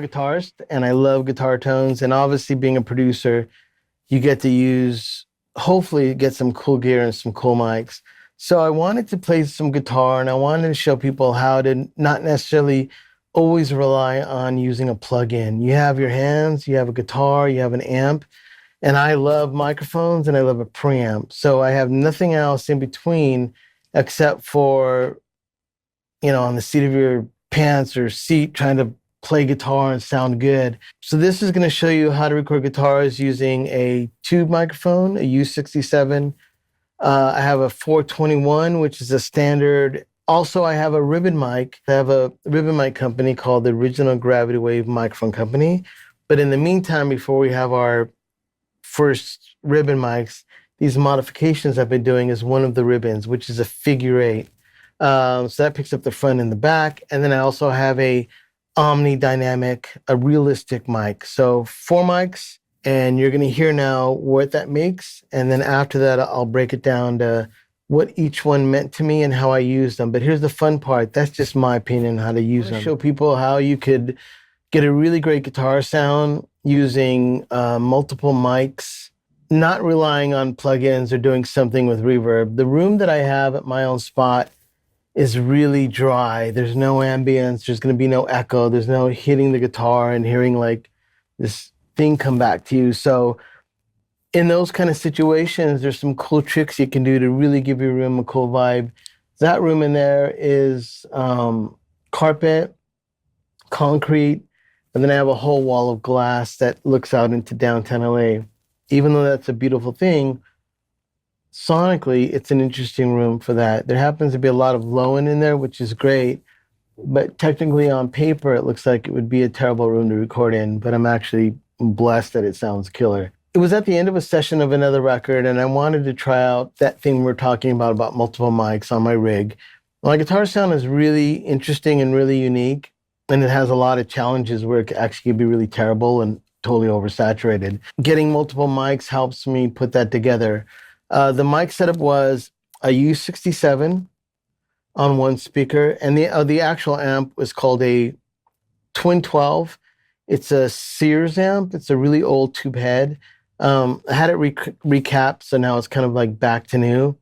a guitarist and I love guitar tones. And obviously being a producer, you get to use, hopefully get some cool gear and some cool mics. So I wanted to play some guitar and I wanted to show people how to not necessarily always rely on using a plug-in. You have your hands, you have a guitar, you have an amp, and I love microphones and I love a preamp. So I have nothing else in between except for, on the seat of your pants or seat trying to play guitar and sound good. So this is going to show you how to record guitars using a tube microphone, a U67. I have a 421, which is a standard. Also, I have a ribbon mic. I have a ribbon mic company called the Original GravityWave Microphone Company. But in the meantime, before we have our first ribbon mics, these modifications I've been doing is one of the ribbons, which is a figure 8. So that picks up the front and the back. And then I also have a omni-dynamic, a realistic mic. So 4 mics, and you're going to hear now what that makes. And then after that, I'll break it down to what each one meant to me and how I use them. But here's the fun part. That's just my opinion on how to use them. Show people how you could get a really great guitar sound using multiple mics, not relying on plugins or doing something with reverb. The room that I have at my own spot is really dry. There's no ambience. There's going to be no echo. There's no hitting the guitar and hearing like this thing come back to you. So in those kind of situations, there's some cool tricks you can do to really give your room a cool vibe. That room in there is carpet, concrete, and then I have a whole wall of glass that looks out into downtown LA. Even though that's a beautiful thing, sonically, it's an interesting room for that. There happens to be a lot of low-end in there, which is great, but technically on paper, it looks like it would be a terrible room to record in, but I'm actually blessed that it sounds killer. It was at the end of a session of another record, and I wanted to try out that thing we're talking about multiple mics on my rig. My guitar sound is really interesting and really unique, and it has a lot of challenges where it actually could be really terrible and totally oversaturated. Getting multiple mics helps me put that together. The mic setup was a U67 on one speaker, and the actual amp was called a Twin 12. It's a Sears amp. It's a really old tube head. I had it recapped, so now it's kind of like back to new.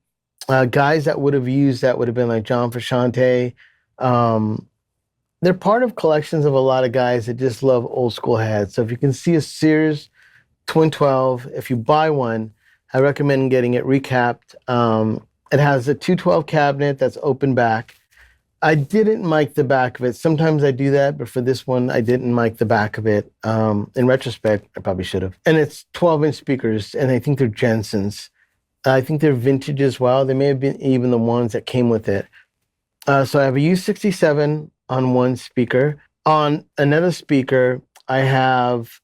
Guys that would have used that would have been like John Frusciante. They're part of collections of a lot of guys that just love old school heads. So if you can see a Sears Twin 12, if you buy one, I recommend getting it recapped. It has a 212 cabinet that's open back. I didn't mic the back of it. Sometimes I do that, but for this one, I didn't mic the back of it. In retrospect, I probably should have. And it's 12-inch speakers, and I think they're Jensen's. I think they're vintage as well. They may have been even the ones that came with it. So I have a U67 on one speaker. On another speaker, I have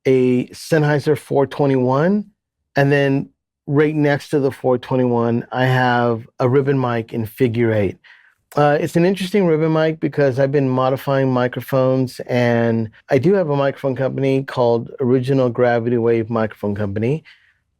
a Sennheiser 421, and then right next to the 421, I have a ribbon mic in figure 8. It's an interesting ribbon mic because I've been modifying microphones, and I do have a microphone company called Original GravityWave Microphone Company,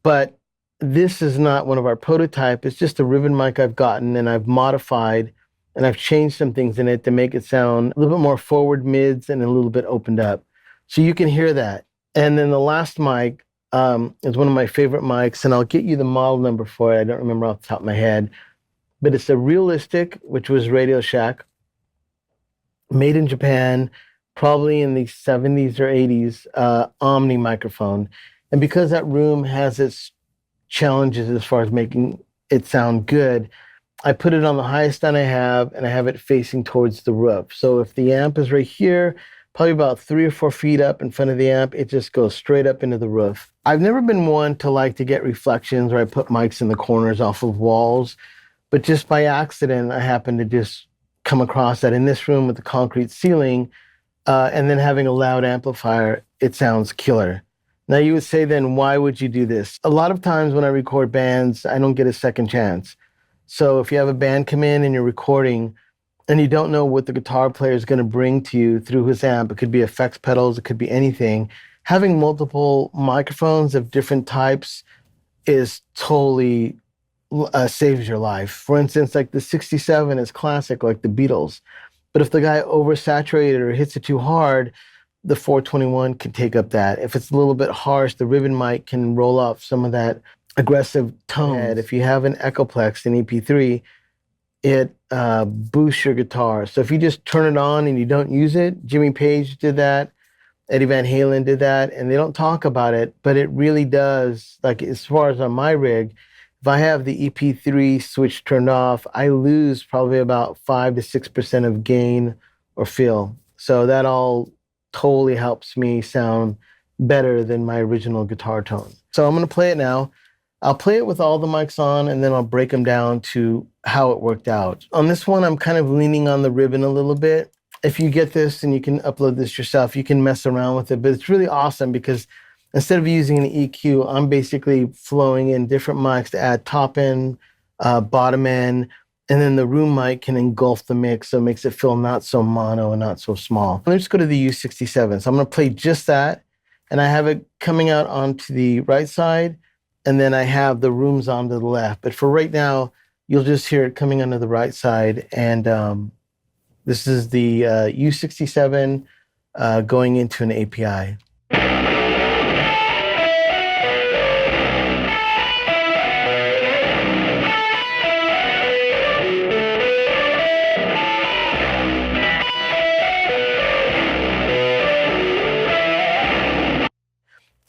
but this is not one of our prototype. It's just a ribbon mic I've gotten and I've modified, and I've changed some things in it to make it sound a little bit more forward mids and a little bit opened up. So you can hear that. And then the last mic is one of my favorite mics, and I'll get you the model number for it. I don't remember off the top of my head. But it's a Realistic, which was Radio Shack, made in Japan, probably in the 70s or 80s, Omni microphone. And because that room has its challenges as far as making it sound good, I put it on the highest end I have, and I have it facing towards the roof. So if the amp is right here, probably about 3 or 4 feet up in front of the amp, it just goes straight up into the roof. I've never been one to like to get reflections, or I put mics in the corners off of walls. But just by accident, I happened to just come across that in this room with the concrete ceiling, and then having a loud amplifier, it sounds killer. Now you would say then, why would you do this? A lot of times when I record bands, I don't get a second chance. So if you have a band come in and you're recording and you don't know what the guitar player is going to bring to you through his amp, it could be effects pedals, it could be anything. Having multiple microphones of different types is totally saves your life. For instance, like the 67 is classic, like the Beatles. But if the guy oversaturated or hits it too hard, the 421 can take up that. If it's a little bit harsh, the ribbon mic can roll off some of that aggressive tone. And if you have an Echoplex in EP3, it boosts your guitar. So if you just turn it on and you don't use it, Jimmy Page did that, Eddie Van Halen did that, and they don't talk about it, but it really does. Like as far as on my rig, if I have the EP3 switch turned off, I lose probably about 5 to 6% of gain or feel. So that all totally helps me sound better than my original guitar tone. So I'm going to play it now. I'll play it with all the mics on, and then I'll break them down to how it worked out. On this one, I'm kind of leaning on the ribbon a little bit. If you get this and you can upload this yourself, you can mess around with it, but it's really awesome because instead of using an EQ, I'm basically flowing in different mics to add top end, bottom end, and then the room mic can engulf the mix, so it makes it feel not so mono and not so small. Let's go to the U67. So I'm going to play just that, and I have it coming out onto the right side, and then I have the rooms onto the left. But for right now, you'll just hear it coming onto the right side, and this is the U67 going into an API.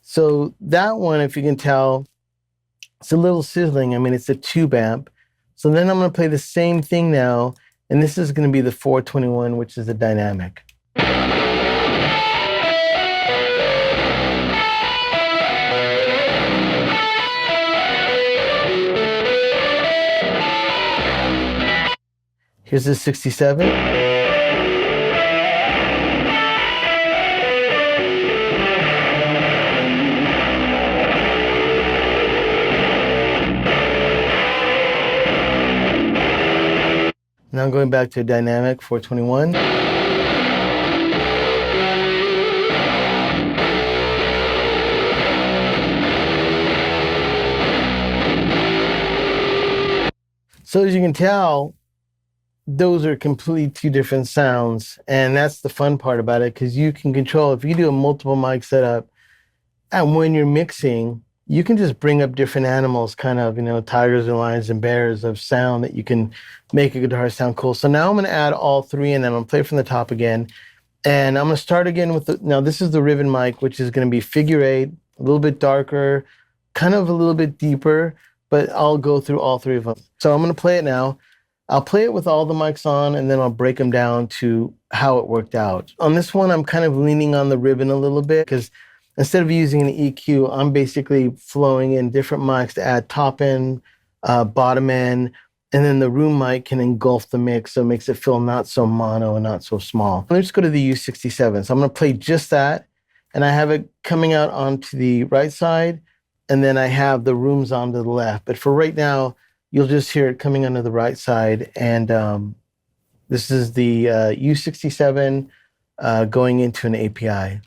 So that one, if you can tell, it's a little sizzling. I mean, it's a tube amp. So then I'm going to play the same thing now, and this is going to be the 421, which is a dynamic. Here's the 67. Now I'm going back to dynamic 421. So as you can tell, those are completely two different sounds, and that's the fun part about it, because you can control, if you do a multiple mic setup, and when you're mixing, you can just bring up different animals, kind of, tigers and lions and bears of sound that you can make a guitar sound cool. So now I'm going to add all three, and then I'm going to play from the top again. And I'm going to start again with now this is the ribbon mic, which is going to be figure 8, a little bit darker, kind of a little bit deeper, but I'll go through all three of them. So I'm going to play it now. I'll play it with all the mics on, and then I'll break them down to how it worked out. On this one, I'm kind of leaning on the ribbon a little bit, because instead of using an EQ, I'm basically flowing in different mics to add top end, bottom end, and then the room mic can engulf the mix, so it makes it feel not so mono and not so small. Let's go to the U67. So I'm going to play just that, and I have it coming out onto the right side, and then I have the rooms onto the left. But for right now, you'll just hear it coming onto the right side, and this is the U67 going into an API.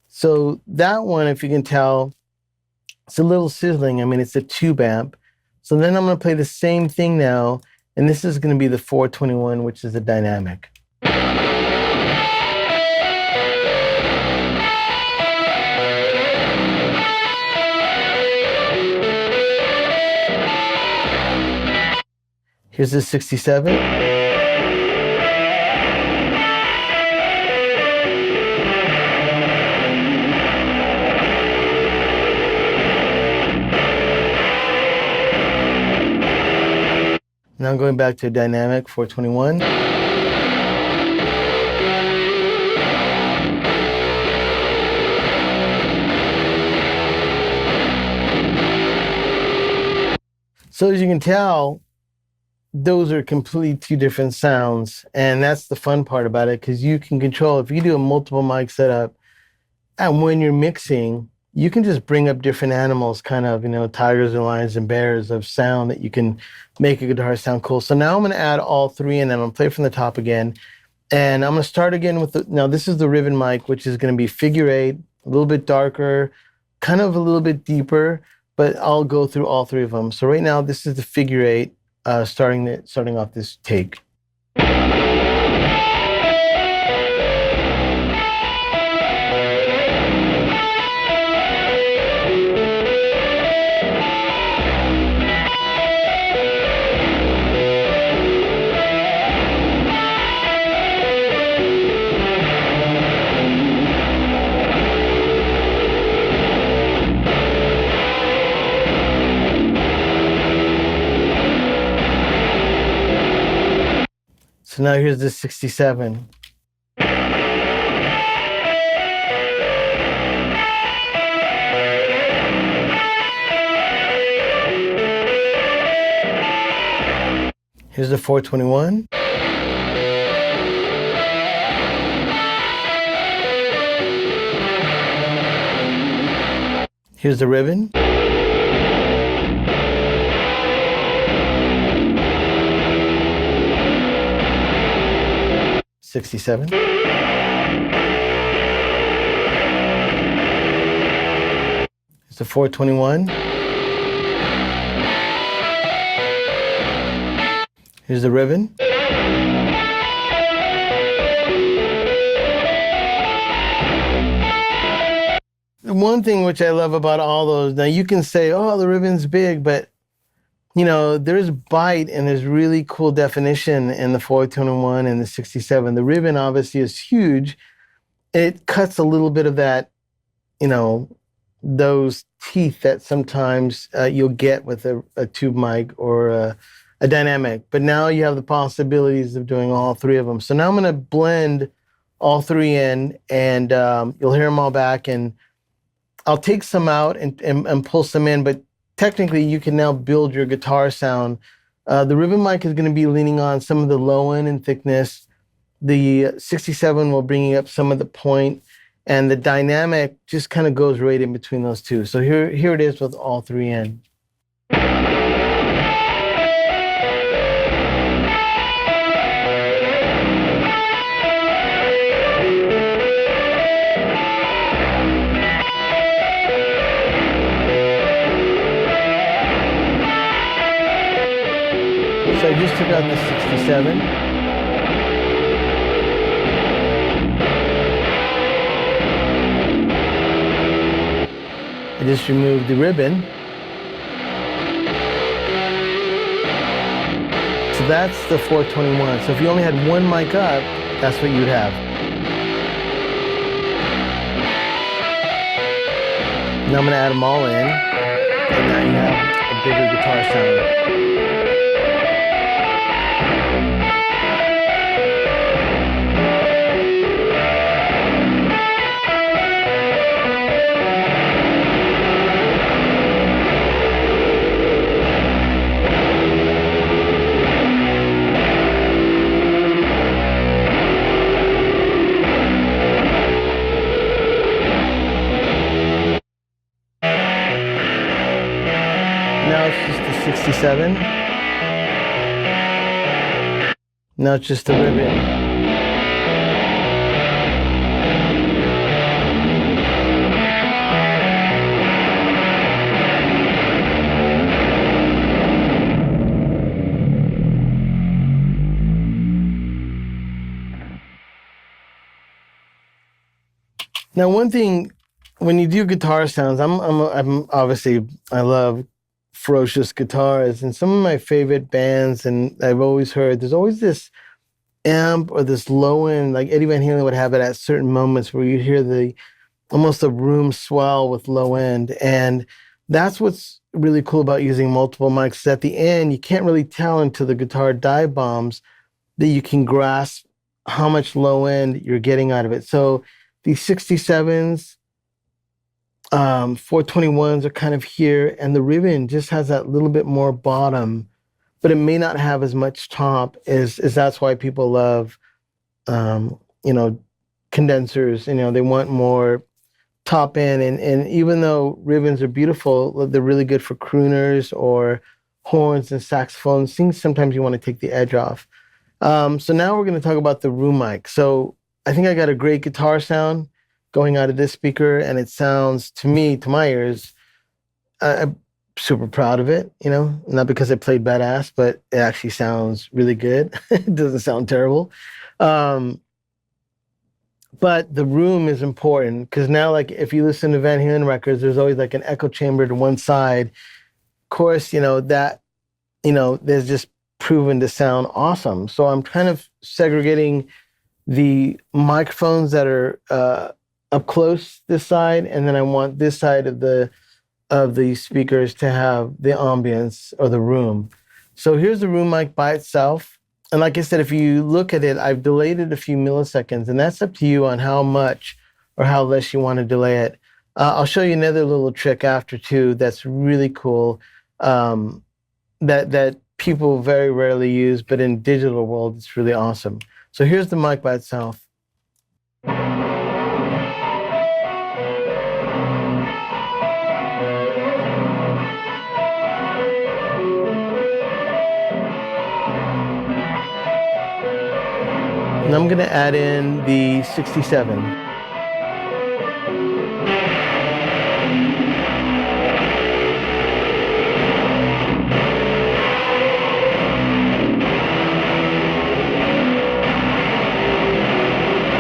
So that one, if you can tell, it's a little sizzling. I mean, it's a tube amp. So then I'm going to play the same thing now, and this is going to be the 421, which is a dynamic. Here's the 67. Now I'm going back to dynamic 421. So as you can tell, those are completely two different sounds, and that's the fun part about it, because you can control, if you do a multiple mic setup, and when you're mixing, you can just bring up different animals, kind of, tigers and lions and bears of sound that you can make a guitar sound cool. So now I'm going to add all three, and then I'm going to play from the top again. And I'm gonna start again with now this is the ribbon mic, which is gonna be figure 8, a little bit darker, kind of a little bit deeper, but I'll go through all 3 of them. So right now, this is the figure 8, starting off this take. So now here's the 67. Here's the 421. Here's the ribbon. '67. It's the 421. Here's the ribbon. One thing which I love about all those, now you can say, oh, the ribbon's big, but you know, there's bite and there's really cool definition in the 421 and the 67. The ribbon obviously is huge. It cuts a little bit of that, you know, those teeth that sometimes you'll get with a tube mic or a dynamic. But now you have the possibilities of doing all 3 of them. So now I'm going to blend all 3 in, and you'll hear them all back. And I'll take some out and pull some in, but technically you can now build your guitar sound. The ribbon mic is going to be leaning on some of the low end and thickness. The 67 will bring up some of the point, and the dynamic just kind of goes right in between those two. So here it is with all 3 in. So I just took out the 67. I just removed the ribbon. So that's the 421. So if you only had one mic up, that's what you'd have. Now I'm going to add them all in, and now you have a bigger guitar sound. Now it's just the 67. Now it's just the ribbon. Now, one thing, when you do guitar sounds, I'm obviously, I love ferocious guitars, and some of my favorite bands, and I've always heard, there's always this amp or this low end, like Eddie Van Halen would have it at certain moments where you hear almost a room swell with low end. And that's what's really cool about using multiple mics. At the end, you can't really tell until the guitar dive bombs that you can grasp how much low end you're getting out of it. So these 67s, 421s are kind of here, and the ribbon just has that little bit more bottom, but it may not have as much top. As that's why people love, you know, condensers. You know, they want more top end, and even though ribbons are beautiful, they're really good for crooners or horns and saxophones. Things sometimes you want to take the edge off. So now we're going to talk about the room mic. So I think I got a great guitar sound going out of this speaker, and it sounds to me, to my ears, I'm super proud of it. You know, not because I played badass, but it actually sounds really good. It doesn't sound terrible. Um, but the room is important because now, like, if you listen to Van Halen records, there's always like an echo chamber to one side. Of course, there's just proven to sound awesome. So I'm kind of segregating the microphones that are up close this side, and then I want this side of the speakers to have the ambience or the room. So here's the room mic by itself. And like I said, if you look at it, I've delayed it a few milliseconds, and that's up to you on how much or how less you want to delay it. I'll show you another little trick after too that's really cool, that people very rarely use, but in digital world, it's really awesome. So here's the mic by itself. And I'm going to add in the 67.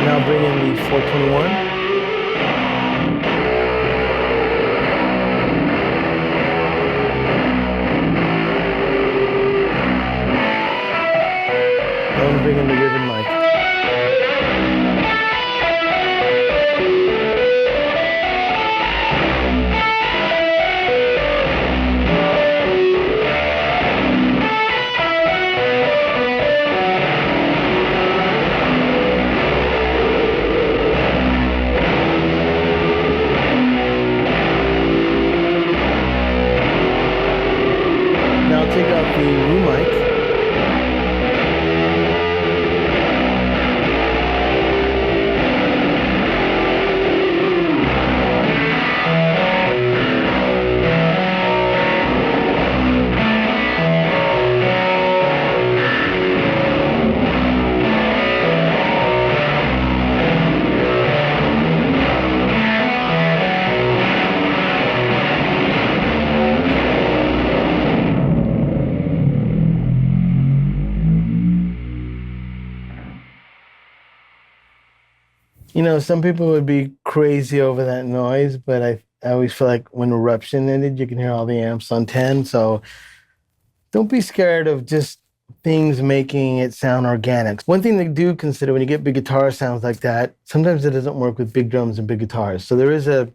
Now bring in the 421. I want to bring in the ribbon mic. Now take out the room mic. You know, some people would be crazy over that noise, but I always feel like when Eruption ended, you can hear all the amps on 10. So don't be scared of just things making it sound organic. One thing to do consider when you get big guitar sounds like that, sometimes it doesn't work with big drums and big guitars. So there is a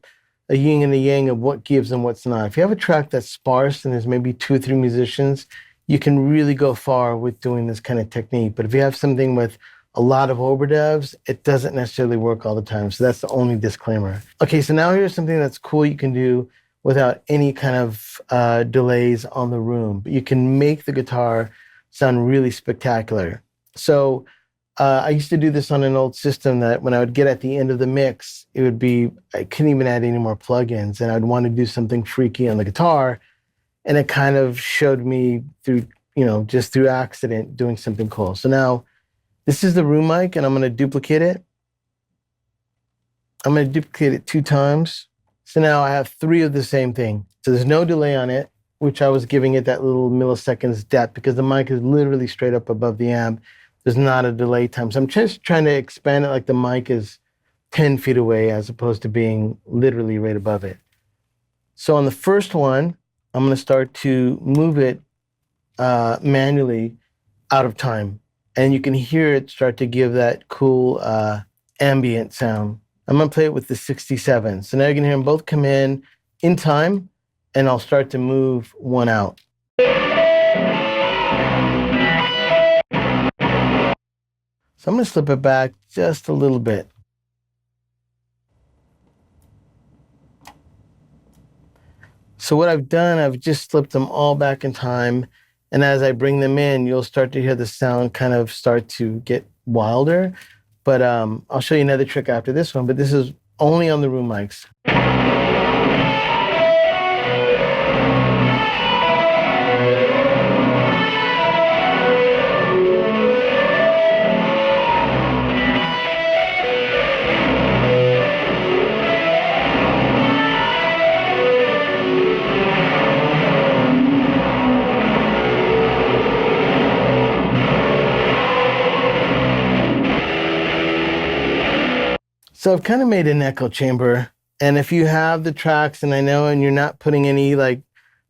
yin and a yang of what gives and what's not. If you have a track that's sparse and there's maybe 2 or 3 musicians, you can really go far with doing this kind of technique. But if you have something with a lot of overdubs, it doesn't necessarily work all the time. So that's the only disclaimer. Okay, so now here's something that's cool you can do without any kind of delays on the room. But you can make the guitar sound really spectacular. So I used to do this on an old system that when I would get at the end of the mix, it would be, I couldn't even add any more plugins, and I'd want to do something freaky on the guitar. And it kind of showed me through, just through accident, doing something cool. So now, this is the room mic, and I'm going to duplicate it. I'm going to duplicate it 2 times. So now I have 3 of the same thing. So there's no delay on it, which I was giving it that little milliseconds depth because the mic is literally straight up above the amp. There's not a delay time. So I'm just trying to expand it like the mic is 10 feet away as opposed to being literally right above it. So on the first one, I'm going to start to move it manually out of time. And you can hear it start to give that cool ambient sound. I'm going to play it with the 67. So now you can hear them both come in time, and I'll start to move one out. So I'm going to slip it back just a little bit. So what I've done, I've just slipped them all back in time. And as I bring them in, you'll start to hear the sound kind of start to get wilder. But I'll show you another trick after this one, but this is only on the room mics. So I've kind of made an echo chamber. And if you have the tracks and you're not putting any like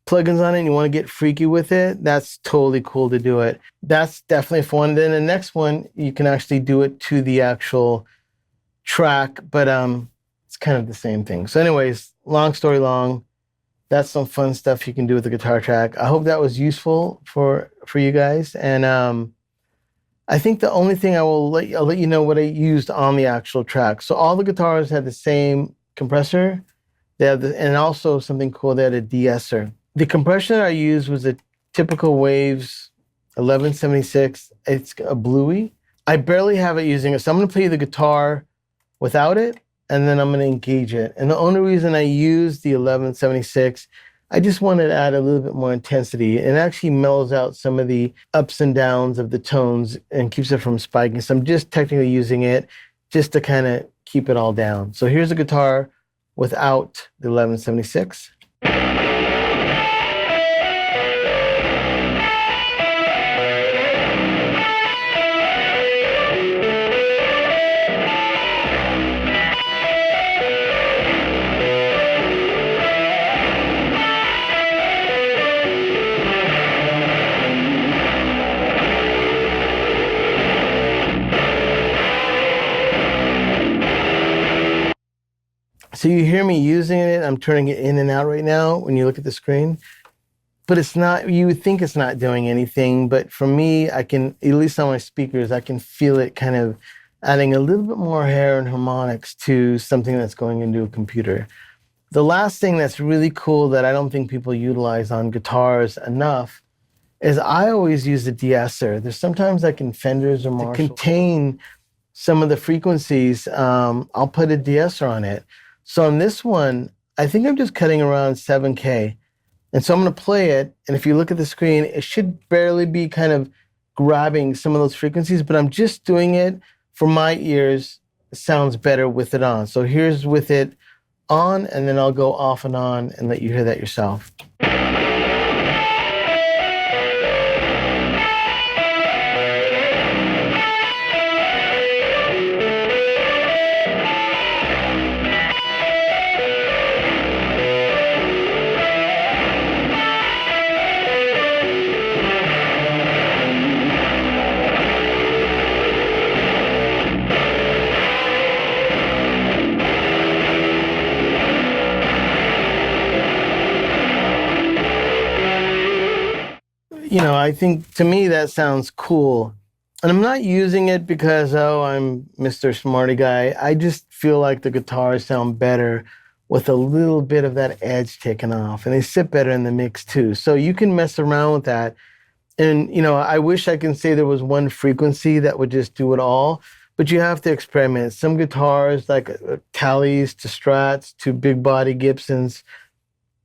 plugins on it and you want to get freaky with it, that's totally cool to do it. That's definitely fun. Then the next one, you can actually do it to the actual track, but it's kind of the same thing. So anyways, long story long, that's some fun stuff you can do with the guitar track. I hope that was useful for you guys. And I think the only thing I'll let you know what I used on the actual track. So all the guitars had the same compressor. They have and also something cool, they had a de-esser. The compression that I used was a typical Waves 1176. It's a bluey. I barely have it using it. So I'm going to play the guitar without it, and then I'm going to engage it. And the only reason I use the 1176, I just wanted to add a little bit more intensity. It actually mellows out some of the ups and downs of the tones and keeps it from spiking. So I'm just technically using it just to kind of keep it all down. So here's a guitar without the 1176. So you hear me using it. I'm turning it in and out right now when you look at the screen. But it's not, you would think it's not doing anything. But for me, I can, at least on my speakers, I can feel it kind of adding a little bit more hair and harmonics to something that's going into a computer. The last thing that's really cool that I don't think people utilize on guitars enough is I always use a de-esser. There's sometimes like in Fenders or Marshall, to contain some of the frequencies, I'll put a de-esser on it. So on this one, I think I'm just cutting around 7K. And so I'm going to play it. And if you look at the screen, it should barely be kind of grabbing some of those frequencies, but I'm just doing it for my ears. It sounds better with it on. So here's with it on, and then I'll go off and on and let you hear that yourself. You know, I think to me that sounds cool. And I'm not using it because, oh, I'm Mr. Smarty Guy. I just feel like the guitars sound better with a little bit of that edge taken off. And they sit better in the mix too. So you can mess around with that. And, you know, I wish I can say there was one frequency that would just do it all. But you have to experiment. Some guitars, like Tallies to Strats to big body Gibsons,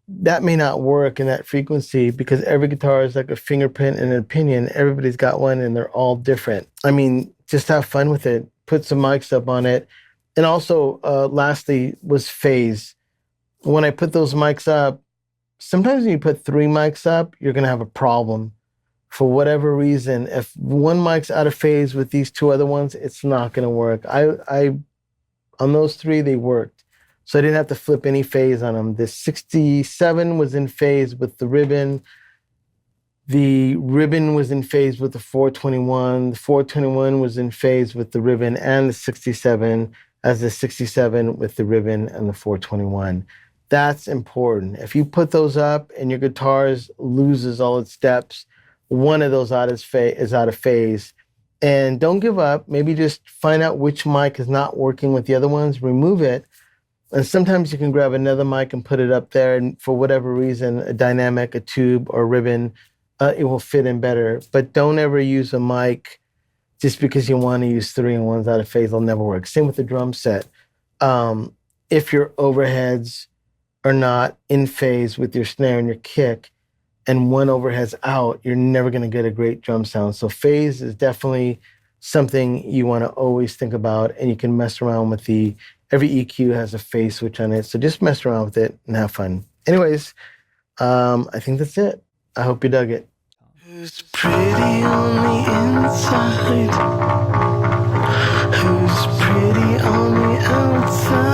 that may not work in that frequency because every guitar is like a fingerprint and an opinion. Everybody's got one and they're all different. I mean, just have fun with it. Put some mics up on it. And also, lastly, was phase. When I put those mics up, sometimes when you put 3 mics up, you're going to have a problem. For whatever reason, if one mic's out of phase with these 2 other ones, it's not going to work. I on those 3, they worked. So I didn't have to flip any phase on them. The 67 was in phase with the ribbon. The ribbon was in phase with the 421. The 421 was in phase with the ribbon and the 67, as the 67 with the ribbon and the 421. That's important. If you put those up and your guitar loses all its steps, one of those is out of phase. And don't give up. Maybe just find out which mic is not working with the other ones, remove it. And sometimes you can grab another mic and put it up there, and for whatever reason, a dynamic, a tube, or a ribbon, it will fit in better. But don't ever use a mic just because you want to use 3 and one's out of phase. It'll never work. Same with the drum set. If your overheads are not in phase with your snare and your kick, and one overhead's out, you're never going to get a great drum sound. So phase is definitely something you want to always think about, and you can mess around with every EQ has a phase switch on it. So just mess around with it and have fun. Anyways, I think that's it. I hope you dug it. Who's pretty on the inside? Who's pretty on the outside? sun.